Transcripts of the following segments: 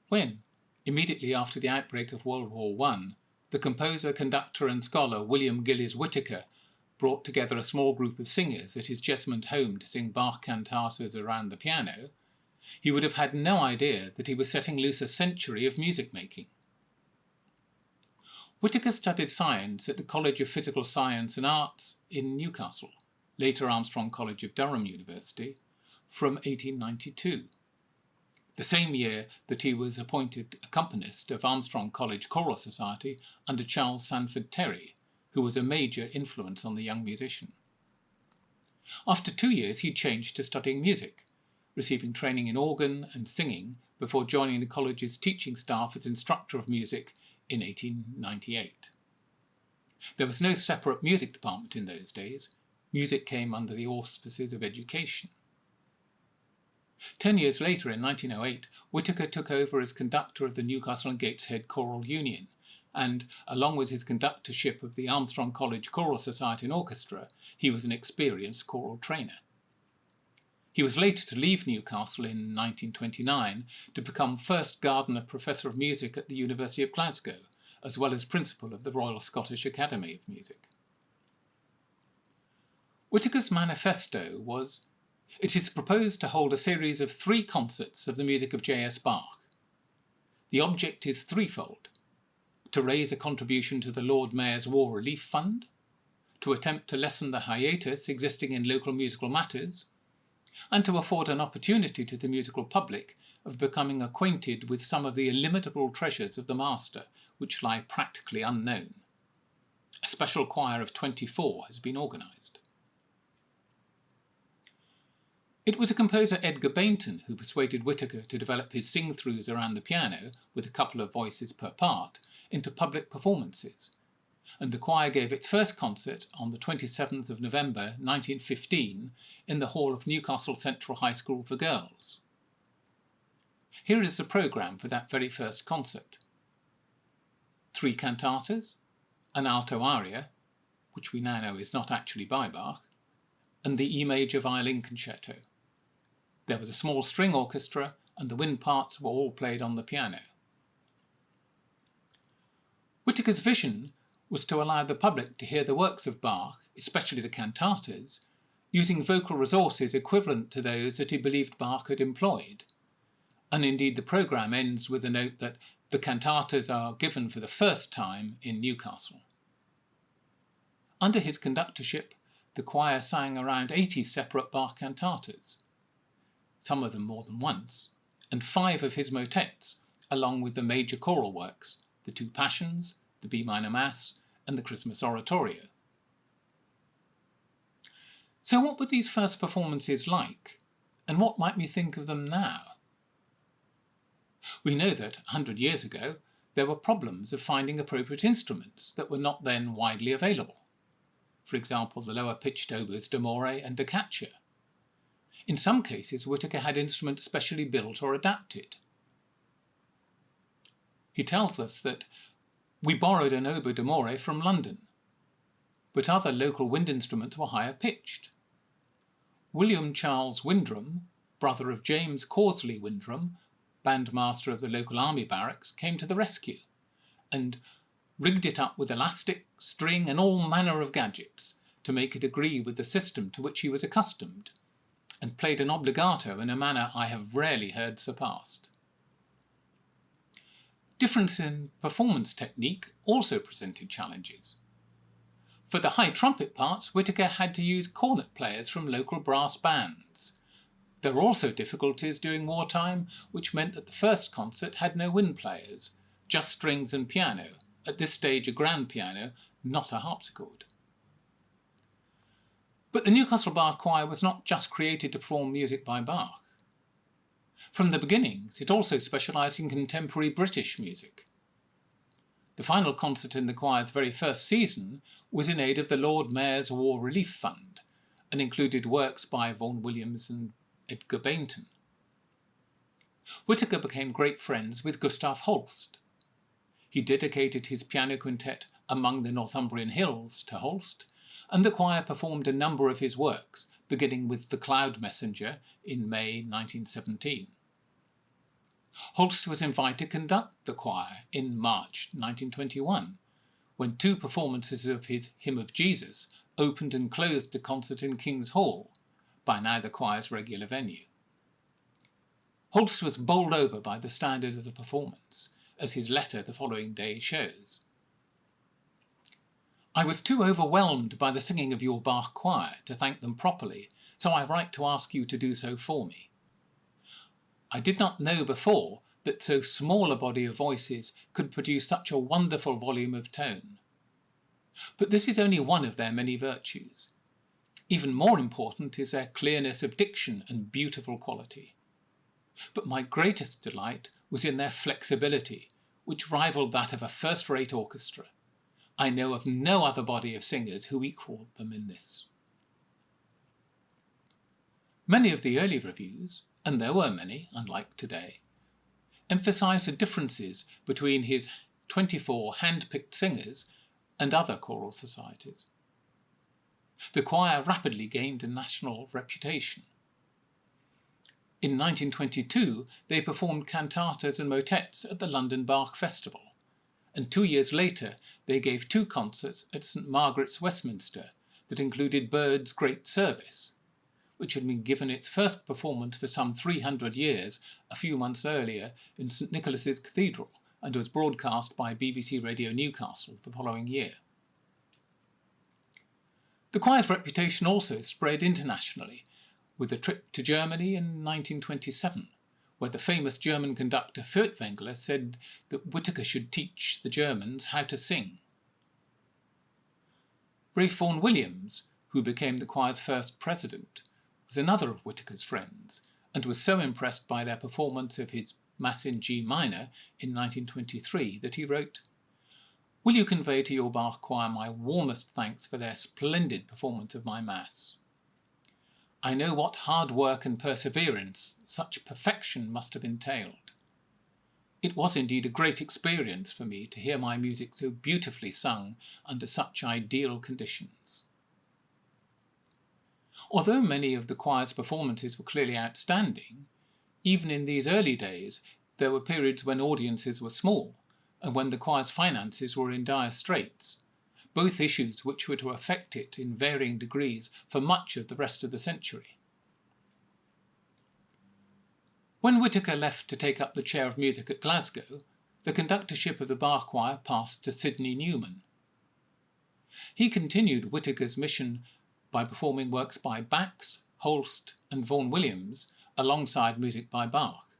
When, immediately after the outbreak of World War I, the composer, conductor and scholar William Gillies Whittaker brought together a small group of singers at his Jesmond home to sing Bach cantatas around the piano, he would have had no idea that he was setting loose a century of music making. Whittaker studied science at the College of Physical Science and Arts in Newcastle, later Armstrong College of Durham University, from 1892. The same year that he was appointed accompanist of Armstrong College Choral Society under Charles Sanford Terry, who was a major influence on the young musician. After 2 years, he changed to studying music, receiving training in organ and singing before joining the college's teaching staff as instructor of music in 1898. There was no separate music department in those days. Music came under the auspices of education. 10 years later, in 1908, Whittaker took over as conductor of the Newcastle and Gateshead Choral Union, and, along with his conductorship of the Armstrong College Choral Society and Orchestra, he was an experienced choral trainer. He was later to leave Newcastle in 1929 to become first Gardner Professor of Music at the University of Glasgow, as well as Principal of the Royal Scottish Academy of Music. Whittaker's manifesto was, "It is proposed to hold a series of 3 concerts of the music of J.S. Bach. The object is threefold: to raise a contribution to the Lord Mayor's War Relief Fund, to attempt to lessen the hiatus existing in local musical matters, and to afford an opportunity to the musical public of becoming acquainted with some of the illimitable treasures of the master which lie practically unknown. A special choir of 24 has been organised." It was a composer, Edgar Bainton, who persuaded Whittaker to develop his sing-throughs around the piano, with a couple of voices per part, into public performances, and the choir gave its first concert on the 27th of November 1915 in the hall of Newcastle Central High School for Girls. Here is the programme for that very first concert: 3 cantatas, an alto aria, which we now know is not actually by Bach, and the E major violin concerto. There was a small string orchestra, and the wind parts were all played on the piano. Whittaker's vision was to allow the public to hear the works of Bach, especially the cantatas, using vocal resources equivalent to those that he believed Bach had employed. And indeed the programme ends with a note that the cantatas are given for the first time in Newcastle. Under his conductorship, the choir sang around 80 separate Bach cantatas, some of them more than once, and 5 of his motets, along with the major choral works, the 2 Passions, the B minor Mass, and the Christmas Oratorio. So what were these first performances like, and what might we think of them now? We know that, 100 years ago, there were problems of finding appropriate instruments that were not then widely available. For example, the lower-pitched oboes d'amore and da caccia. In some cases, Whittaker had instruments specially built or adapted. He tells us that we borrowed an oboe d'amore from London, but other local wind instruments were higher pitched. William Charles Windram, brother of James Causley Windram, bandmaster of the local army barracks, came to the rescue and rigged it up with elastic, string and all manner of gadgets to make it agree with the system to which he was accustomed, and played an obligato in a manner I have rarely heard surpassed. Difference in performance technique also presented challenges. For the high trumpet parts, Whittaker had to use cornet players from local brass bands. There were also difficulties during wartime, which meant that the first concert had no wind players, just strings and piano, at this stage a grand piano, not a harpsichord. But the Newcastle Bach Choir was not just created to perform music by Bach. From the beginnings, it also specialised in contemporary British music. The final concert in the choir's very first season was in aid of the Lord Mayor's War Relief Fund, and included works by Vaughan Williams and Edgar Bainton. Whittaker became great friends with Gustav Holst. He dedicated his piano quintet Among the Northumbrian Hills to Holst, and the choir performed a number of his works, beginning with The Cloud Messenger in May 1917. Holst was invited to conduct the choir in March 1921, when 2 performances of his Hymn of Jesus opened and closed the concert in King's Hall, by now the choir's regular venue. Holst was bowled over by the standard of the performance, as his letter the following day shows. "I was too overwhelmed by the singing of your Bach choir to thank them properly, so I write to ask you to do so for me. I did not know before that so small a body of voices could produce such a wonderful volume of tone. But this is only one of their many virtues. Even more important is their clearness of diction and beautiful quality. But my greatest delight was in their flexibility, which rivaled that of a first-rate orchestra. I know of no other body of singers who equalled them in this." Many of the early reviews, and there were many, unlike today, emphasised the differences between his 24 hand-picked singers and other choral societies. The choir rapidly gained a national reputation. In 1922, they performed cantatas and motets at the London Bach Festival, and 2 years later they gave 2 concerts at St Margaret's, Westminster, that included Bird's Great Service, which had been given its first performance for some 300 years a few months earlier in St Nicholas's Cathedral, and was broadcast by BBC Radio Newcastle the following year. The choir's reputation also spread internationally, with a trip to Germany in 1927, where the famous German conductor Furtwängler said that Whittaker should teach the Germans how to sing. Ralph Vaughan Williams, who became the choir's first president, was another of Whittaker's friends, and was so impressed by their performance of his Mass in G minor in 1923 that he wrote, "Will you convey to your Bach choir my warmest thanks for their splendid performance of my Mass? I know what hard work and perseverance such perfection must have entailed. It was indeed a great experience for me to hear my music so beautifully sung under such ideal conditions." Although many of the choir's performances were clearly outstanding, even in these early days there were periods when audiences were small, and when the choir's finances were in dire straits, both issues which were to affect it in varying degrees for much of the rest of the century. When Whittaker left to take up the chair of music at Glasgow, the conductorship of the Bach choir passed to Sidney Newman. He continued Whittaker's mission by performing works by Bax, Holst and Vaughan Williams alongside music by Bach,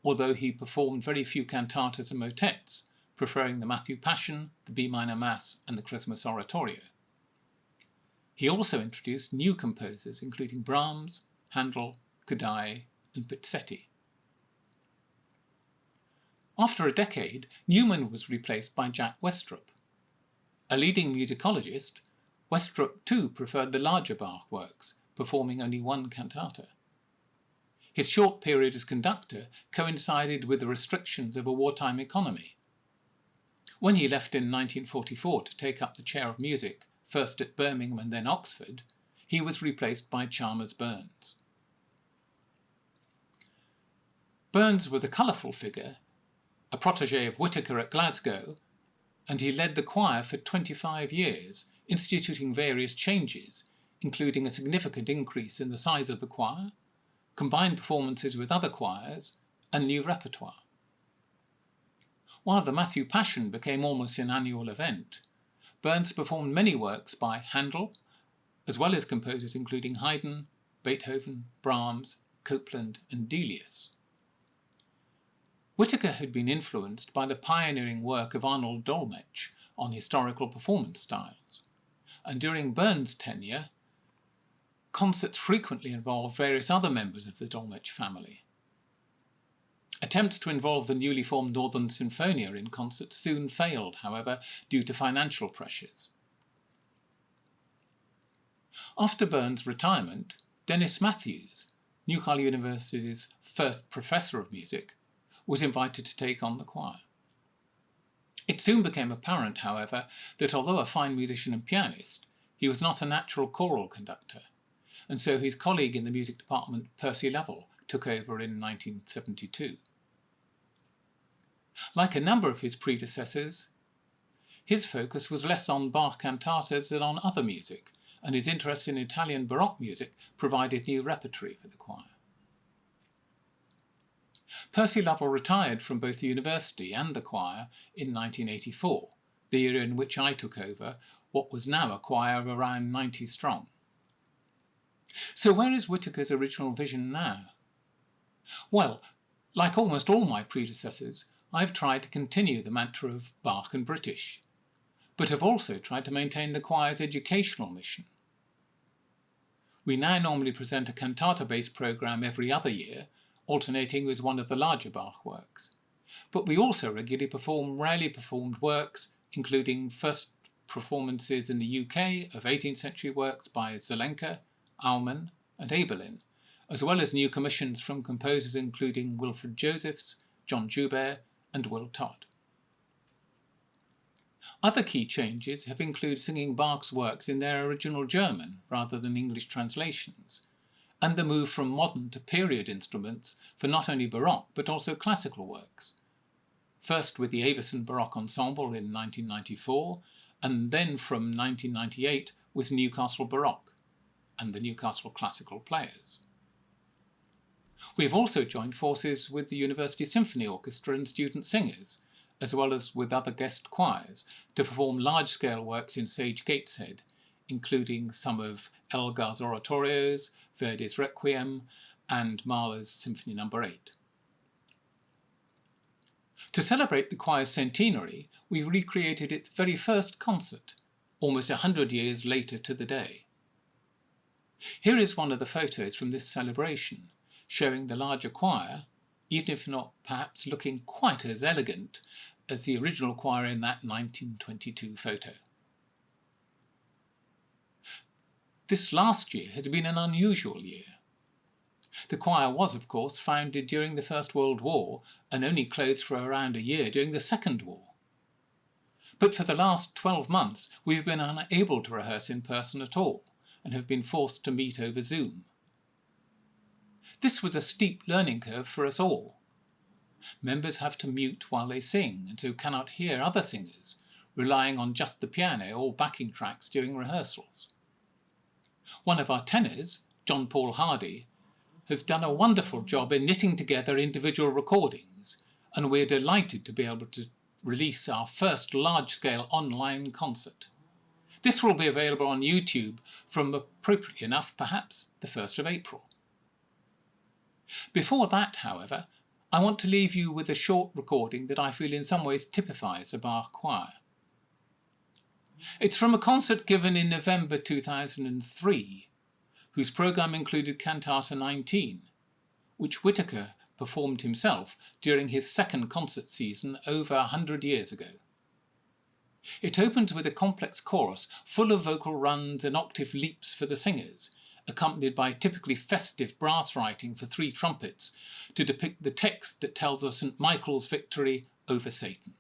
although he performed very few cantatas and motets, preferring the Matthew Passion, the B minor Mass and the Christmas Oratorio. He also introduced new composers including Brahms, Handel, Kodály and Pizzetti. After a decade, Newman was replaced by Jack Westrup. A leading musicologist, Westrup too preferred the larger Bach works, performing only 1 cantata. His short period as conductor coincided with the restrictions of a wartime economy. When he left in 1944 to take up the chair of music, first at Birmingham and then Oxford, he was replaced by Chalmers Burns. Burns was a colourful figure, a protégé of Whittaker at Glasgow, and he led the choir for 25 years, instituting various changes, including a significant increase in the size of the choir, combined performances with other choirs, and new repertoire. While the Matthew Passion became almost an annual event, Burns performed many works by Handel, as well as composers including Haydn, Beethoven, Brahms, Copland and Delius. Whittaker had been influenced by the pioneering work of Arnold Dolmetsch on historical performance styles, and during Burns' tenure, concerts frequently involved various other members of the Dolmetsch family. Attempts to involve the newly formed Northern Sinfonia in concerts soon failed, however, due to financial pressures. After Burns' retirement, Dennis Matthews, Newcastle University's first professor of music, was invited to take on the choir. It soon became apparent, however, that although a fine musician and pianist, he was not a natural choral conductor, and so his colleague in the music department, Percy Lovell, took over in 1972. Like a number of his predecessors, his focus was less on Bach cantatas than on other music, and his interest in Italian Baroque music provided new repertory for the choir. Percy Lovell retired from both the university and the choir in 1984, the year in which I took over what was now a choir of around 90 strong. So where is Whittaker's original vision now? Well, like almost all my predecessors, I've tried to continue the mantra of Bach and British, but have also tried to maintain the choir's educational mission. We now normally present a cantata-based programme every other year, alternating with one of the larger Bach works. But we also regularly perform rarely performed works, including first performances in the UK of 18th century works by Zelenka, Aumann and Eberlin, as well as new commissions from composers including Wilfred Josephs, John Joubert and Will Todd. Other key changes have included singing Bach's works in their original German rather than English translations, and the move from modern to period instruments for not only Baroque but also classical works. First with the Avison Baroque Ensemble in 1994, and then from 1998 with Newcastle Baroque and the Newcastle Classical Players. We have also joined forces with the University Symphony Orchestra and student singers, as well as with other guest choirs, to perform large-scale works in Sage Gateshead, including some of Elgar's oratorios, Verdi's Requiem, and Mahler's Symphony No. 8. To celebrate the choir's centenary, we recreated its very first concert, almost 100 years later to the day. Here is one of the photos from this celebration, showing the larger choir, even if not perhaps looking quite as elegant as the original choir in that 1922 photo. This last year has been an unusual year. The choir was, of course, founded during the First World War and only closed for around a year during the Second War. But for the last 12 months, we've been unable to rehearse in person at all and have been forced to meet over Zoom. This was a steep learning curve for us all. Members have to mute while they sing and so cannot hear other singers, relying on just the piano or backing tracks during rehearsals. One of our tenors, John Paul Hardy, has done a wonderful job in knitting together individual recordings, and we're delighted to be able to release our first large-scale online concert. This will be available on YouTube from, appropriately enough, perhaps the 1st of April. Before that, however, I want to leave you with a short recording that I feel in some ways typifies a Bach choir. It's from a concert given in November 2003, whose programme included Cantata 19, which Whittaker performed himself during his second concert season over 100 years ago. It opens with a complex chorus full of vocal runs and octave leaps for the singers, accompanied by typically festive brass writing for 3 trumpets to depict the text that tells of St. Michael's victory over Satan.